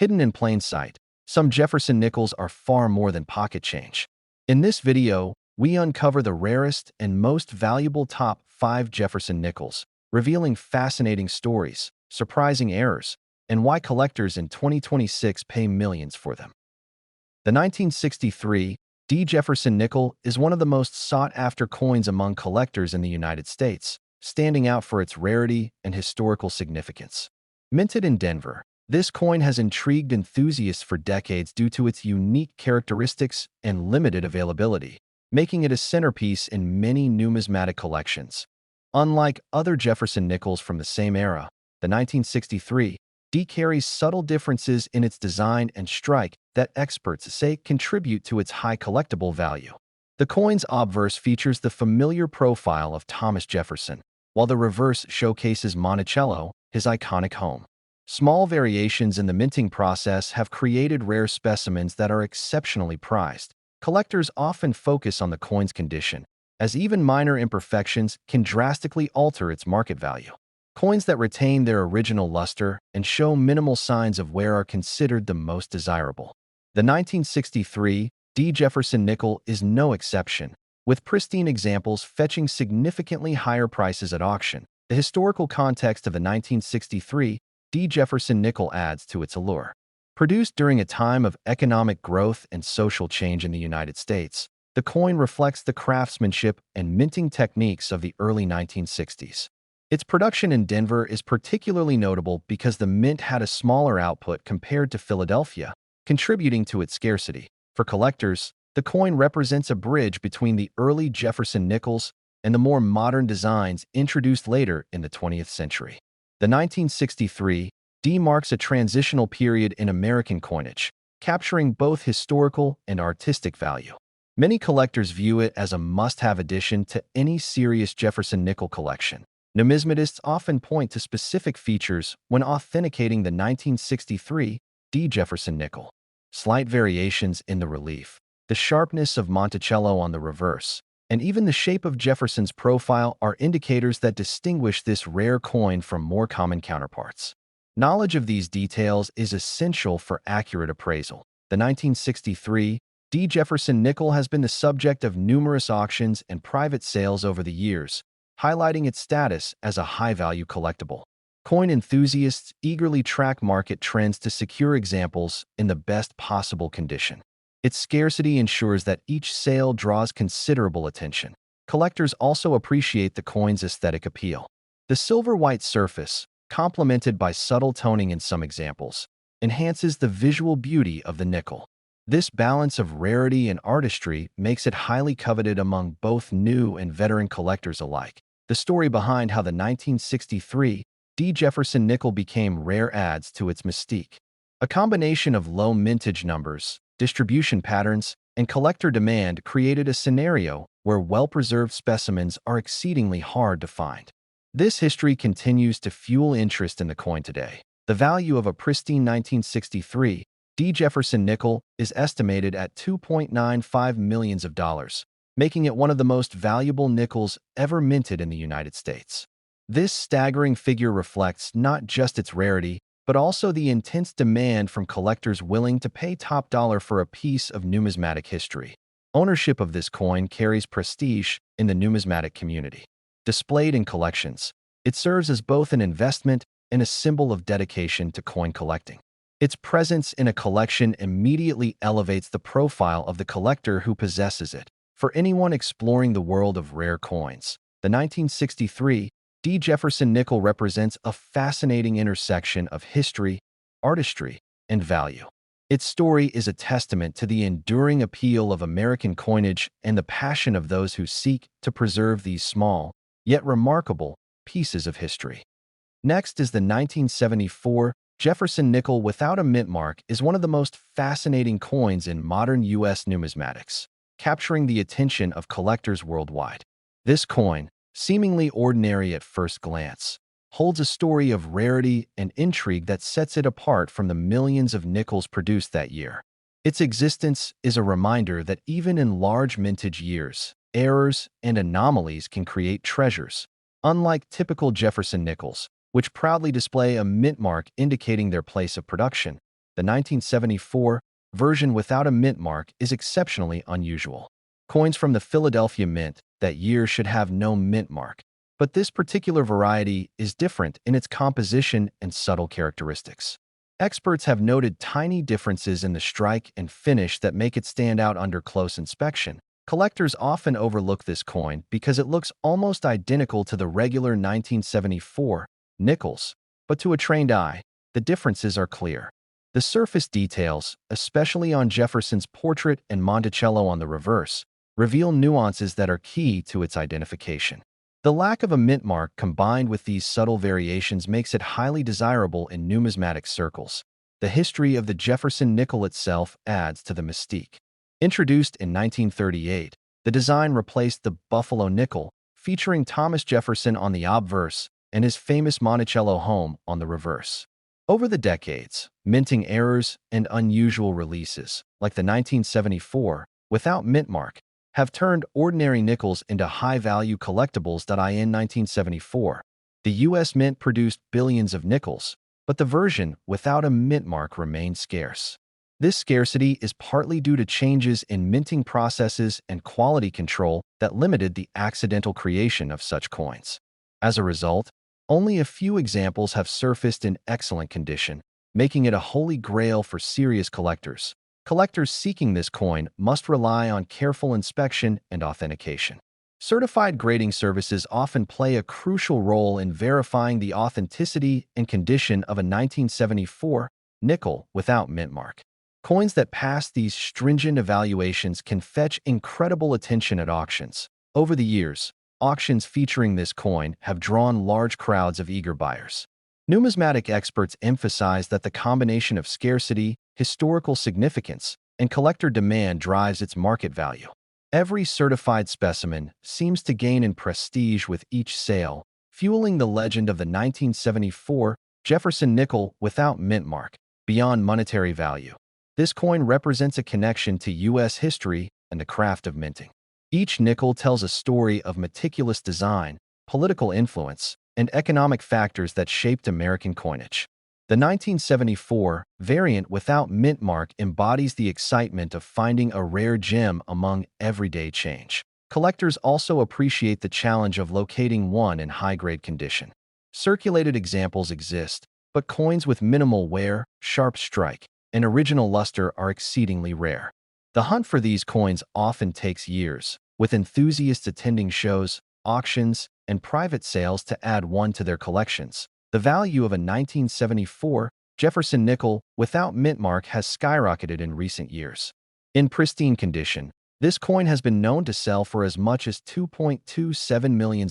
Hidden in plain sight, some Jefferson nickels are far more than pocket change. In this video, we uncover the rarest and most valuable top 5 Jefferson nickels, revealing fascinating stories, surprising errors, and why collectors in 2026 pay millions for them. The 1963 D. Jefferson nickel is one of the most sought-after coins among collectors in the United States, standing out for its rarity and historical significance. Minted in Denver, this coin has intrigued enthusiasts for decades due to its unique characteristics and limited availability, making it a centerpiece in many numismatic collections. Unlike other Jefferson nickels from the same era, the 1963 D carries subtle differences in its design and strike that experts say contribute to its high collectible value. The coin's obverse features the familiar profile of Thomas Jefferson, while the reverse showcases Monticello, his iconic home. Small variations in the minting process have created rare specimens that are exceptionally prized. Collectors often focus on the coin's condition, as even minor imperfections can drastically alter its market value. Coins that retain their original luster and show minimal signs of wear are considered the most desirable. The 1963 D. Jefferson nickel is no exception, with pristine examples fetching significantly higher prices at auction. The historical context of the 1963 D. Jefferson nickel adds to its allure. Produced during a time of economic growth and social change in the United States, the coin reflects the craftsmanship and minting techniques of the early 1960s. Its production in Denver is particularly notable because the mint had a smaller output compared to Philadelphia, contributing to its scarcity. For collectors, the coin represents a bridge between the early Jefferson nickels and the more modern designs introduced later in the 20th century. The 1963 D marks a transitional period in American coinage, capturing both historical and artistic value. Many collectors view it as a must-have addition to any serious Jefferson nickel collection. Numismatists often point to specific features when authenticating the 1963 D. Jefferson nickel. Slight variations in the relief, the sharpness of Monticello on the reverse, and even the shape of Jefferson's profile are indicators that distinguish this rare coin from more common counterparts. Knowledge of these details is essential for accurate appraisal. The 1963 D. Jefferson nickel has been the subject of numerous auctions and private sales over the years, highlighting its status as a high-value collectible. Coin enthusiasts eagerly track market trends to secure examples in the best possible condition. Its scarcity ensures that each sale draws considerable attention. Collectors also appreciate the coin's aesthetic appeal. The silver-white surface, complemented by subtle toning in some examples, enhances the visual beauty of the nickel. This balance of rarity and artistry makes it highly coveted among both new and veteran collectors alike. The story behind how the 1963 D. Jefferson nickel became rare adds to its mystique. A combination of low mintage numbers, distribution patterns, and collector demand created a scenario where well-preserved specimens are exceedingly hard to find. This history continues to fuel interest in the coin today. The value of a pristine 1963 D. Jefferson nickel is estimated at $2.95 million, making it one of the most valuable nickels ever minted in the United States. This staggering figure reflects not just its rarity, but also the intense demand from collectors willing to pay top dollar for a piece of numismatic history. Ownership of this coin carries prestige in the numismatic community. Displayed in collections, it serves as both an investment and a symbol of dedication to coin collecting. Its presence in a collection immediately elevates the profile of the collector who possesses it. For anyone exploring the world of rare coins, the 1963 D. Jefferson nickel represents a fascinating intersection of history, artistry, and value. Its story is a testament to the enduring appeal of American coinage and the passion of those who seek to preserve these small, yet remarkable, pieces of history. Next is the 1974 Jefferson nickel without a mint mark is one of the most fascinating coins in modern U.S. numismatics, capturing the attention of collectors worldwide. This coin, seemingly ordinary at first glance, holds a story of rarity and intrigue that sets it apart from the millions of nickels produced that year. Its existence is a reminder that even in large mintage years, errors and anomalies can create treasures. Unlike typical Jefferson nickels, which proudly display a mint mark indicating their place of production, The 1974 version without a mint mark is exceptionally unusual. Coins from the Philadelphia Mint that year should have no mint mark, but this particular variety is different in its composition and subtle characteristics. Experts have noted tiny differences in the strike and finish that make it stand out under close inspection. Collectors often overlook this coin because it looks almost identical to the regular 1974 nickels, but to a trained eye, the differences are clear. The surface details, especially on Jefferson's portrait and Monticello on the reverse, reveal nuances that are key to its identification. The lack of a mint mark combined with these subtle variations makes it highly desirable in numismatic circles. The history of the Jefferson nickel itself adds to the mystique. Introduced in 1938, the design replaced the Buffalo nickel, featuring Thomas Jefferson on the obverse and his famous Monticello home on the reverse. Over the decades, minting errors and unusual releases, like the 1974 without mint mark, have turned ordinary nickels into high-value collectibles. In 1974, the U.S. Mint produced billions of nickels, but the version without a mint mark remained scarce. This scarcity is partly due to changes in minting processes and quality control that limited the accidental creation of such coins. As a result, only a few examples have surfaced in excellent condition, making it a holy grail for serious collectors. Collectors seeking this coin must rely on careful inspection and authentication. Certified grading services often play a crucial role in verifying the authenticity and condition of a 1974 nickel without mint mark. Coins that pass these stringent evaluations can fetch incredible attention at auctions. Over the years, auctions featuring this coin have drawn large crowds of eager buyers. Numismatic experts emphasize that the combination of scarcity, historical significance, and collector demand drives its market value. Every certified specimen seems to gain in prestige with each sale, fueling the legend of the 1974 Jefferson nickel without mint mark. Beyond monetary value, this coin represents a connection to U.S. history and the craft of minting. Each nickel tells a story of meticulous design, political influence, and economic factors that shaped American coinage. The 1974 variant without mint mark embodies the excitement of finding a rare gem among everyday change. Collectors also appreciate the challenge of locating one in high-grade condition. Circulated examples exist, but coins with minimal wear, sharp strike, and original luster are exceedingly rare. The hunt for these coins often takes years, with enthusiasts attending shows, auctions, and private sales to add one to their collections. The value of a 1974 Jefferson nickel without mint mark has skyrocketed in recent years. In pristine condition, this coin has been known to sell for as much as $2.27 million,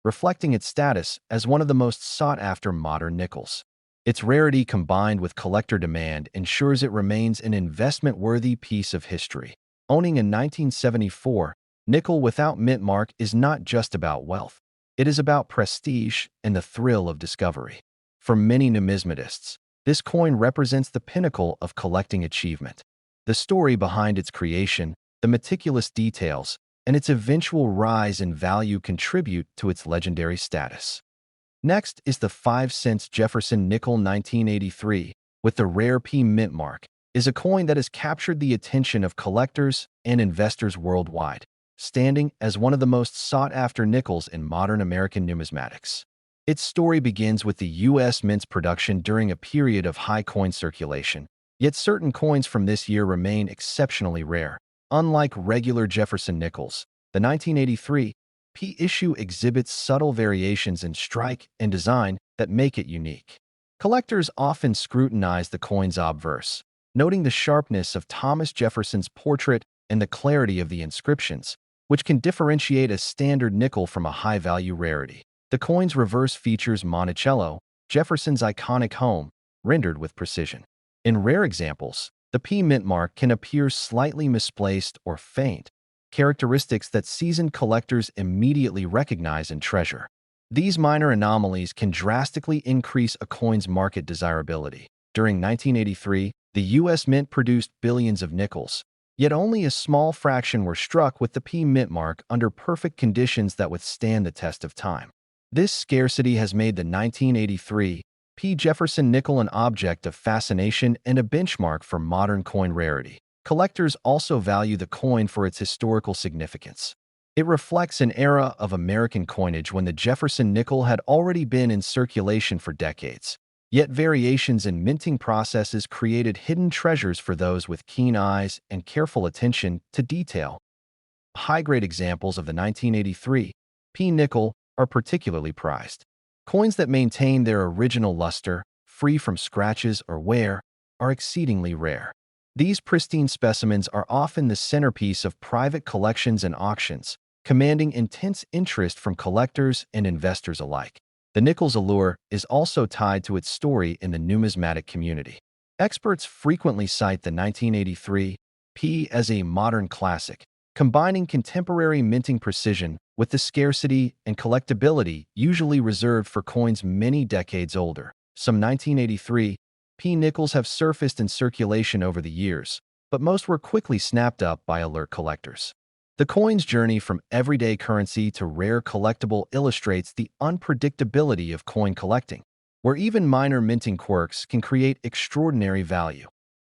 reflecting its status as one of the most sought-after modern nickels. Its rarity combined with collector demand ensures it remains an investment-worthy piece of history. Owning a 1974 nickel without mint mark is not just about wealth. It is about prestige and the thrill of discovery. For many numismatists, this coin represents the pinnacle of collecting achievement. The story behind its creation, the meticulous details, and its eventual rise in value contribute to its legendary status. Next is the 5-cent Jefferson nickel 1983, with the rare P mint mark, is a coin that has captured the attention of collectors and investors worldwide, standing as one of the most sought-after nickels in modern American numismatics. Its story begins with the U.S. Mint's production during a period of high coin circulation, yet certain coins from this year remain exceptionally rare. Unlike regular Jefferson nickels, the 1983 P issue exhibits subtle variations in strike and design that make it unique. Collectors often scrutinize the coin's obverse, noting the sharpness of Thomas Jefferson's portrait and the clarity of the inscriptions, which can differentiate a standard nickel from a high-value rarity. The coin's reverse features Monticello, Jefferson's iconic home, rendered with precision. In rare examples, the P mint mark can appear slightly misplaced or faint, characteristics that seasoned collectors immediately recognize and treasure. These minor anomalies can drastically increase a coin's market desirability. During 1983, the U.S. Mint produced billions of nickels, yet only a small fraction were struck with the P mint mark under perfect conditions that withstand the test of time. This scarcity has made the 1983 P. Jefferson nickel, an object of fascination and a benchmark for modern coin rarity. Collectors also value the coin for its historical significance. It reflects an era of American coinage when the Jefferson nickel had already been in circulation for decades. Yet variations in minting processes created hidden treasures for those with keen eyes and careful attention to detail. High-grade examples of the 1983 P nickel are particularly prized. Coins that maintain their original luster, free from scratches or wear, are exceedingly rare. These pristine specimens are often the centerpiece of private collections and auctions, commanding intense interest from collectors and investors alike. The nickel's allure is also tied to its story in the numismatic community. Experts frequently cite the 1983 P as a modern classic, combining contemporary minting precision with the scarcity and collectability usually reserved for coins many decades older. Some 1983 P nickels have surfaced in circulation over the years, but most were quickly snapped up by alert collectors. The coin's journey from everyday currency to rare collectible illustrates the unpredictability of coin collecting, where even minor minting quirks can create extraordinary value.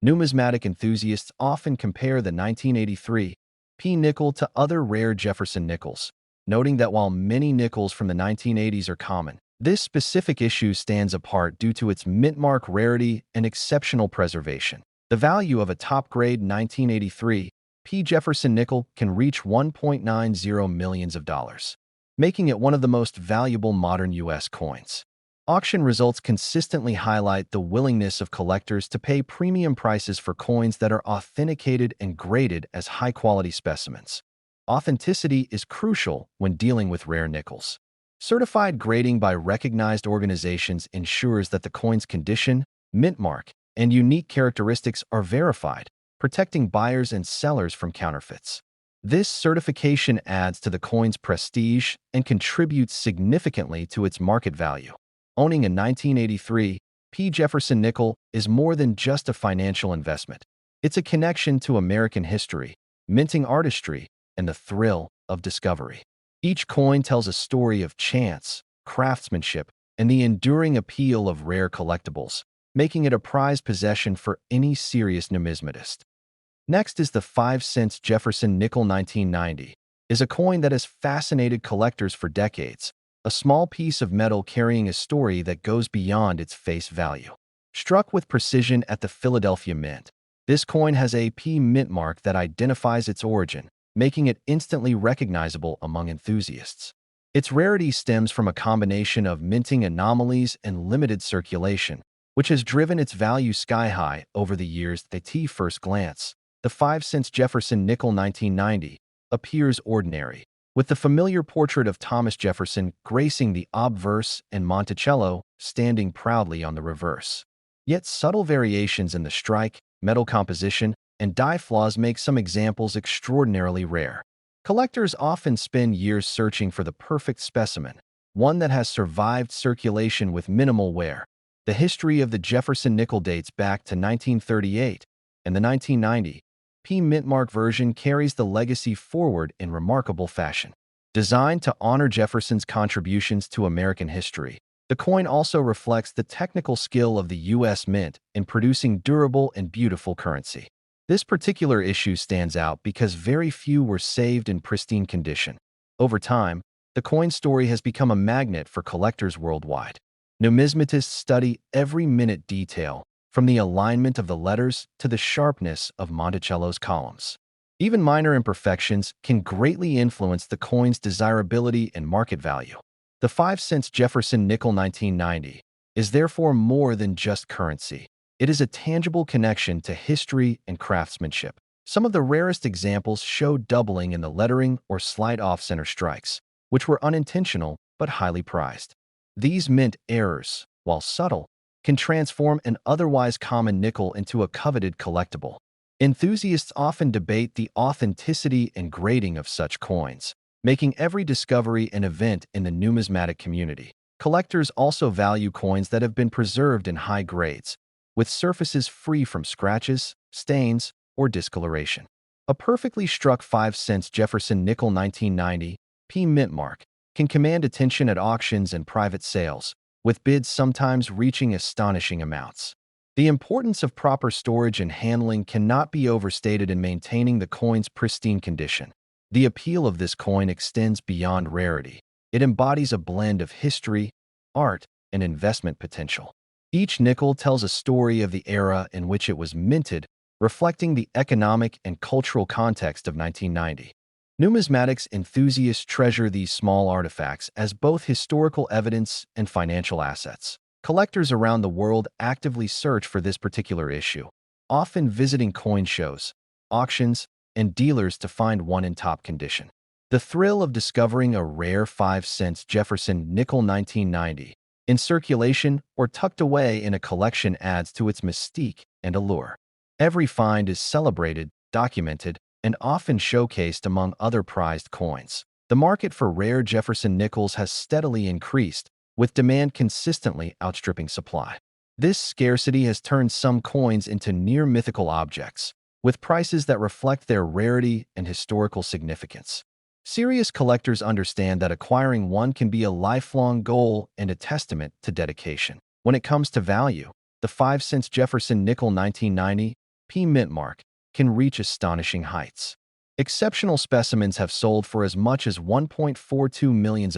Numismatic enthusiasts often compare the 1983 P nickel to other rare Jefferson nickels, noting that while many nickels from the 1980s are common, this specific issue stands apart due to its mint-mark rarity and exceptional preservation. The value of a top-grade 1983 P Jefferson nickel can reach $1.90 million, making it one of the most valuable modern U.S. coins. Auction results consistently highlight the willingness of collectors to pay premium prices for coins that are authenticated and graded as high-quality specimens. Authenticity is crucial when dealing with rare nickels. Certified grading by recognized organizations ensures that the coin's condition, mint mark, and unique characteristics are verified, protecting buyers and sellers from counterfeits. This certification adds to the coin's prestige and contributes significantly to its market value. Owning a 1983 P. Jefferson nickel is more than just a financial investment. It's a connection to American history, minting artistry, and the thrill of discovery. Each coin tells a story of chance, craftsmanship, and the enduring appeal of rare collectibles, making it a prized possession for any serious numismatist. Next is the 5-cent Jefferson nickel 1990, is a coin that has fascinated collectors for decades, a small piece of metal carrying a story that goes beyond its face value. Struck with precision at the Philadelphia Mint, this coin has a P mint mark that identifies its origin, making it instantly recognizable among enthusiasts. Its rarity stems from a combination of minting anomalies and limited circulation, which has driven its value sky-high over the years. At first glance, the 5-cent Jefferson nickel 1990 appears ordinary, with the familiar portrait of Thomas Jefferson gracing the obverse and Monticello standing proudly on the reverse. Yet subtle variations in the strike, metal composition, and die flaws make some examples extraordinarily rare. Collectors often spend years searching for the perfect specimen, one that has survived circulation with minimal wear. The history of the Jefferson nickel dates back to 1938, and the 1990 P mint-mark version carries the legacy forward in remarkable fashion. Designed to honor Jefferson's contributions to American history, the coin also reflects the technical skill of the U.S. Mint in producing durable and beautiful currency. This particular issue stands out because very few were saved in pristine condition. Over time, the coin story has become a magnet for collectors worldwide. Numismatists study every minute detail, from the alignment of the letters to the sharpness of Monticello's columns. Even minor imperfections can greatly influence the coin's desirability and market value. The 5-cent Jefferson nickel 1990 is therefore more than just currency. It is a tangible connection to history and craftsmanship. Some of the rarest examples show doubling in the lettering or slight off-center strikes, which were unintentional but highly prized. These mint errors, while subtle, can transform an otherwise common nickel into a coveted collectible. Enthusiasts often debate the authenticity and grading of such coins, making every discovery an event in the numismatic community. Collectors also value coins that have been preserved in high grades, with surfaces free from scratches, stains, or discoloration. A perfectly struck 5-cent Jefferson nickel 1990 P mint mark can command attention at auctions and private sales, with bids sometimes reaching astonishing amounts. The importance of proper storage and handling cannot be overstated in maintaining the coin's pristine condition. The appeal of this coin extends beyond rarity. It embodies a blend of history, art, and investment potential. Each nickel tells a story of the era in which it was minted, reflecting the economic and cultural context of 1990. Numismatics enthusiasts treasure these small artifacts as both historical evidence and financial assets. Collectors around the world actively search for this particular issue, often visiting coin shows, auctions, and dealers to find one in top condition. The thrill of discovering a rare 5-cent Jefferson nickel 1990 in circulation or tucked away in a collection adds to its mystique and allure. Every find is celebrated, documented, and often showcased among other prized coins. The market for rare Jefferson nickels has steadily increased, with demand consistently outstripping supply. This scarcity has turned some coins into near-mythical objects, with prices that reflect their rarity and historical significance. Serious collectors understand that acquiring one can be a lifelong goal and a testament to dedication. When it comes to value, the 5-cent Jefferson nickel 1990 P mint mark can reach astonishing heights. Exceptional specimens have sold for as much as $1.42 million,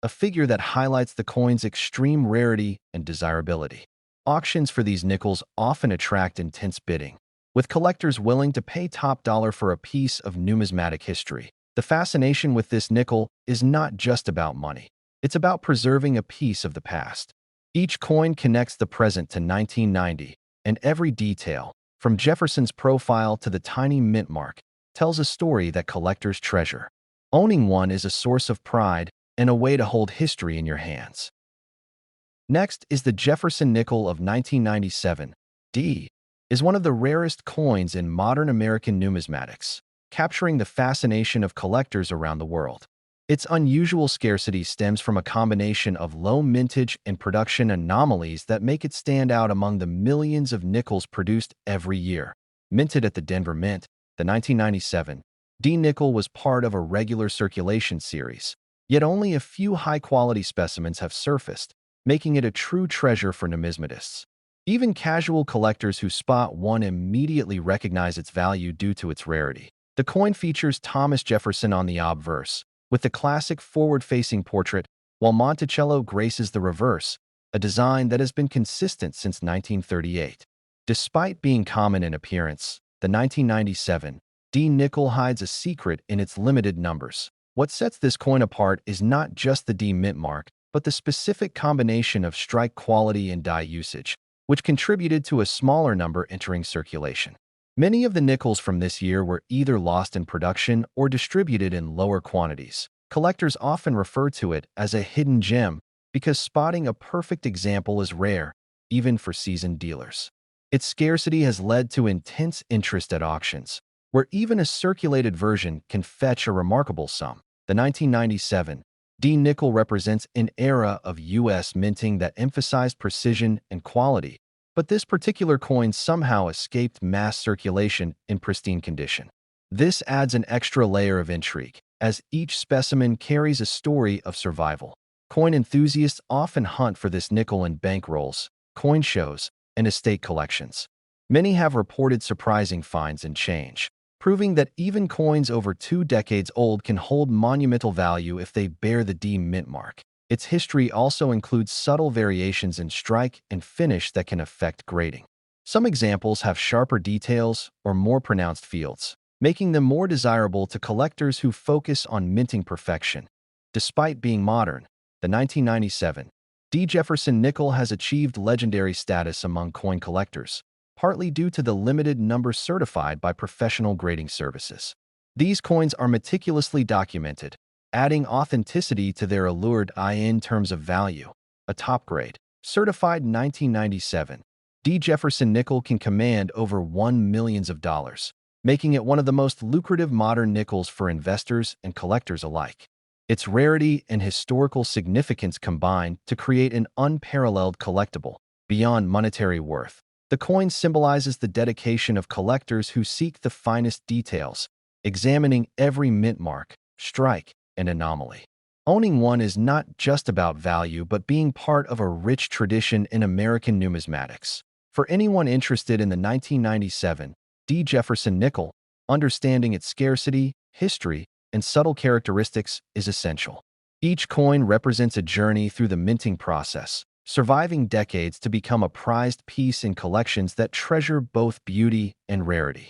a figure that highlights the coin's extreme rarity and desirability. Auctions for these nickels often attract intense bidding, with collectors willing to pay top dollar for a piece of numismatic history. The fascination with this nickel is not just about money. It's about preserving a piece of the past. Each coin connects the present to 1990, and every detail, from Jefferson's profile to the tiny mint mark, tells a story that collectors treasure. Owning one is a source of pride and a way to hold history in your hands. Next is the Jefferson nickel of 1997. D is one of the rarest coins in modern American numismatics, capturing the fascination of collectors around the world. Its unusual scarcity stems from a combination of low mintage and production anomalies that make it stand out among the millions of nickels produced every year. Minted at the Denver Mint, the 1997 D nickel was part of a regular circulation series, yet only a few high-quality specimens have surfaced, making it a true treasure for numismatists. Even casual collectors who spot one immediately recognize its value due to its rarity. The coin features Thomas Jefferson on the obverse, with the classic forward-facing portrait, while Monticello graces the reverse, a design that has been consistent since 1938. Despite being common in appearance, the 1997 D nickel hides a secret in its limited numbers. What sets this coin apart is not just the D mint mark, but the specific combination of strike quality and die usage, which contributed to a smaller number entering circulation. Many of the nickels from this year were either lost in production or distributed in lower quantities. Collectors often refer to it as a hidden gem because spotting a perfect example is rare, even for seasoned dealers. Its scarcity has led to intense interest at auctions, where even a circulated version can fetch a remarkable sum. The 1997 D nickel represents an era of U.S. minting that emphasized precision and quality, but this particular coin somehow escaped mass circulation in pristine condition. This adds an extra layer of intrigue, as each specimen carries a story of survival. Coin enthusiasts often hunt for this nickel in bankrolls, coin shows, and estate collections. Many have reported surprising finds and change, proving that even coins over 2 decades old can hold monumental value if they bear the D mint mark. Its history also includes subtle variations in strike and finish that can affect grading. Some examples have sharper details or more pronounced fields, making them more desirable to collectors who focus on minting perfection. Despite being modern, the 1997 D Jefferson nickel has achieved legendary status among coin collectors, partly due to the limited number certified by professional grading services. These coins are meticulously documented, adding authenticity to their allure in terms of value. A top grade, certified 1997, D Jefferson nickel can command over $1 million, making it one of the most lucrative modern nickels for investors and collectors alike. Its rarity and historical significance combine to create an unparalleled collectible. Beyond monetary worth, the coin symbolizes the dedication of collectors who seek the finest details, examining every mint mark, strike, and anomaly. Owning one is not just about value, but being part of a rich tradition in American numismatics. For anyone interested in the 1997 D. Jefferson nickel, understanding its scarcity, history, and subtle characteristics is essential. Each coin represents a journey through the minting process, surviving decades to become a prized piece in collections that treasure both beauty and rarity.